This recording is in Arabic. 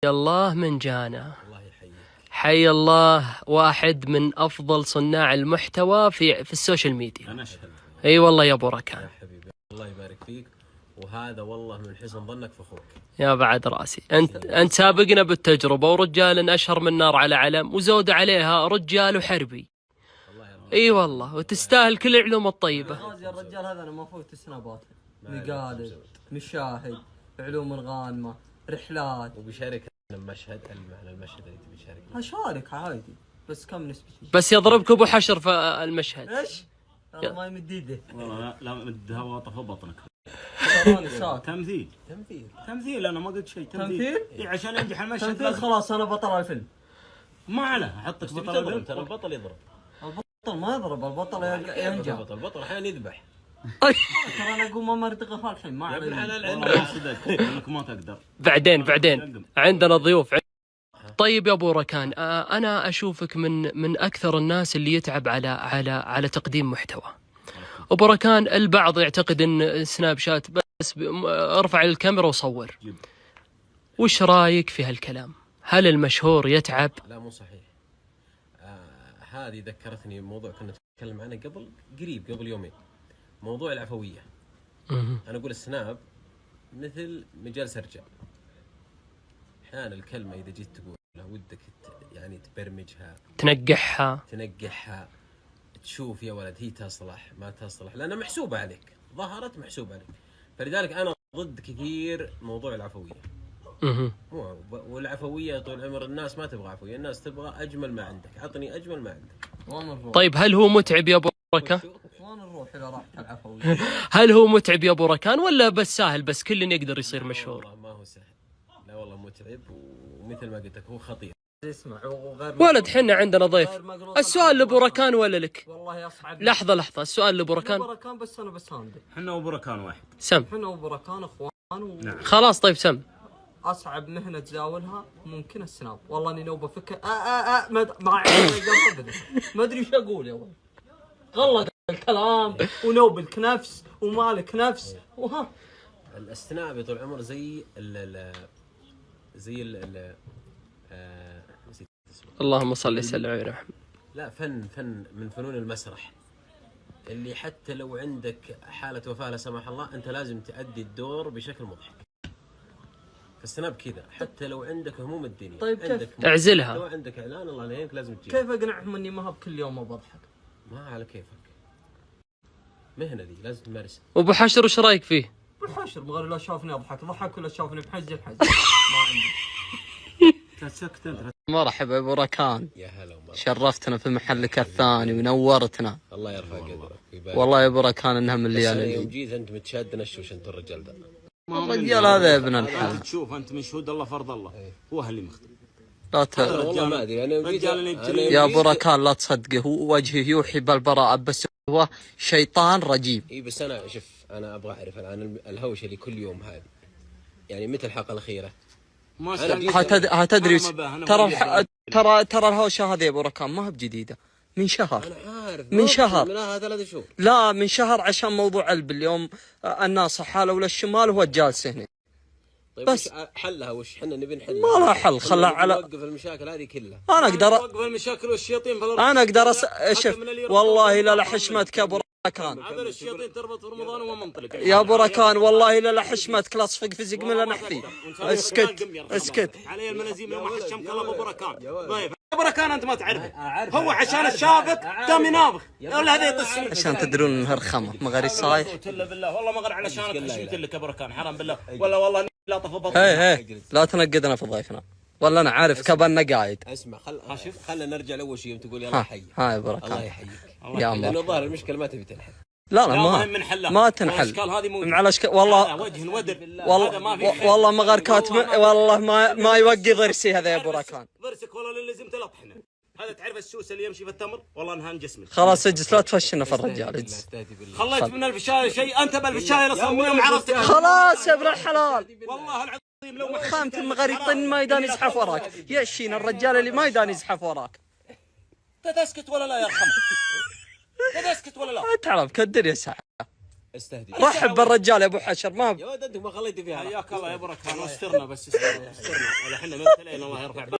الله من جانا. الله يحييك. حي الله واحد من أفضل صناع المحتوى في السوشيال ميديا. أنا أشهد. أي والله يا أبو ركان. يا حبيبي الله يبارك فيك، وهذا والله من حسن ظنك في أخوك. يا بعد راسي، أنت سابقنا بالتجربة، ورجال أشهر من نار على علم، وزود عليها رجال وحربي. اي والله، وتستاهل كل العلوم الطيبة. غازي الرجال هذا انا ما فوت سنابات، مقالب، مشاهد، علوم الغانمة، رحلات، وبيشارك المشهد على المشهد اللي تبي تشارك. هشارك عادي، بس كم نسبتي؟ بس يضربك ابو حشر في المشهد. ايش؟ والله ما يمد يده. والله لا مدها واطفه بطنك. تمثيل انا ما قلت شيء. تمثيل؟ اي عشان ينجح المشهد. تمثيل خلاص انا بطل الفيلم. ما عليه احطك بطل الفيلم. ترى البطل يضرب. البطل ما يضرب، البطل ينجح. البطل احيانا يذبح. ترى انا اقوم ما مرتقى الحين ما علي. والله ما صدقت انك ما تقدر. بعدين عندنا ضيوف. طيب يا ابو ركان، انا اشوفك من اكثر الناس اللي يتعب على تقديم محتوى. ابو ركان البعض يعتقد ان سناب شات بس ارفع الكاميرا وصور. وش رايك في هالكلام؟ هل المشهور يتعب؟ لا مو صحيح. هذه ذكرتني بموضوع كنا نتكلم عنه قبل يومين، موضوع العفوية. أنا أقول السناب مثل مجال سرجة. أحيانا الكلمة إذا جيت تقولها ودك يعني تبرمجها، تنقحها، تشوف يا ولد هي تصلح ما تصلح، لأنها محسوبة عليك، ظهرت محسوبة عليك. فلذلك أنا ضد كثير موضوع العفوية. والعفوية طول العمر الناس ما تبغى عفوية، الناس تبغى أجمل ما عندك، عطني أجمل ما عندك. طيب هل هو متعب يا أبو ركان؟ وين نروح إذا راحت العفوية؟ هل هو متعب يا أبو ركان ولا بس سهل، بس كل يقدر يصير مشهور؟ والله ما هو سهل، لا والله متعب، ومثل ما قلت لك هو خطير. اسمع ولد حنا عندنا ضيف. السؤال لأبو ركان ولا لك؟ والله أصعب. لحظة السؤال لأبو ركان. أبو ركان بس أنا بساندك. احنا وابو ركان واحد. سم. احنا وابو ركان اخوان نعم. خلاص طيب سم. اصعب مهنه تزاولها ممكن السناب. والله اني لو بفكر ما ادري وش اقول يا ولد. غلط الكلام ونوبلك نفس ومالك نفس وها. السناب طول العمر زي اللهم صل وسلم على محمد. لا، فن من فنون المسرح، اللي حتى لو عندك حالة وفاة لا سمح الله انت لازم تأدي الدور بشكل مضحك. فالسناب كذا، حتى لو عندك هموم الدنيا طيب عندك اعزلها. لو عندك اعلان الله يعينك لازم تجيب. كيف اقنعهم اني ما هو بكل يوم بضحك؟ ما على كيفك، مهنة دي لازم تمارسها. وابو حشر وش رايك فيه؟ بالحشر مغير، لا شافني اضحك ضحك ولا شافني بحز الحز. ما عندي. سكت انت. مرحبا ابو ركان، يا هلا ومرحبا، شرفتنا في محلك الثاني ونورتنا. الله يرفع قدرك. والله يا ابو ركان انها مليانه. يوم جيت انت متشاد نشوش انت الرجال ذا. الرجال هذا ابن الحلال. تشوف انت من شهود الله فرض الله. هو اللي مختلف. والله ما ادري انا يا ابو ركان لا تصدقه، وجهه يوحي بالبراءة بس هو شيطان رجيم. اي بس انا شوف، انا ابغى اعرف الان الهوشه اللي كل يوم هذه، يعني متى الحلقه الاخيره؟ هتدري ترى الهوشه هذه يا ابو ركان ما هي بجديده، من شهر. انا عارف من شهر، منها 3 شهور. لا من شهر، عشان موضوع اليوم الناس حالوا للشمال وهو جالس هنا. طيب بس حلها وش احنا نبي نحل؟ ما لها حل، خلها على نوقف المشاكل هذه كلها. انا اقدر نوقف المشاكل والشياطين انا اقدر شوف والله لا حشمتك يا ابو ركان. هذا الشياطين تربط في رمضان وهو منطلق يا ابو ركان والله لا حشمتك لا صفق في زق من نحفي. اسكت علي المنازيم لو ما حشمك الله ابو ركان. طيب ابو ركان انت ما تعرفه، هو عشان شافك قام ينابخ ولا هذا يطس عشان تدرون انها رخمه ما غير صايح. بالله والله ما غير علشانك حشمت لك ابو ركان، حرام بالله والله لا طف بطل. هي لا تنقدنا في ضيفنا، والله انا عارف كبرنا قايد. اسمع خلنا نرجع لاول شيء يوم تقول يلا حي. ها يا بركان الله يحييك. يا الله، لانه الظاهر المشكله ما تبي تنحل. لا ما تنحل على والله وجه ودر. والله ما غير كاتب، والله ما يوقي ضرسي هذا يا ابو ركان. ضرسك والله اللي لازم تلطحنا. هذا تعرف السوس اللي يمشي في التمر والله انها انجسمت. خلاص اجلس لا تفشنا في الرجال اجلس. خليت من الفشايه شيء، انت بالفشايه اصلا من يوم عرفتك. خلاص يا ابن الحلال والله العظيم لو ما خامت المغري طن ما يدان يزحف وراك. يشين الرجال اللي ما يدان يزحف وراك. تسكت ولا لا يا خمر؟ تسكت ولا لا؟ تعرف كدر يا ساعة. استهدي. رحب بالرجال يا ابو حشر ما يا ولد انت ما خليتي فيها. حياك الله يا بركان، استرنا بس استرنا. احنا مبتلين الله يرفع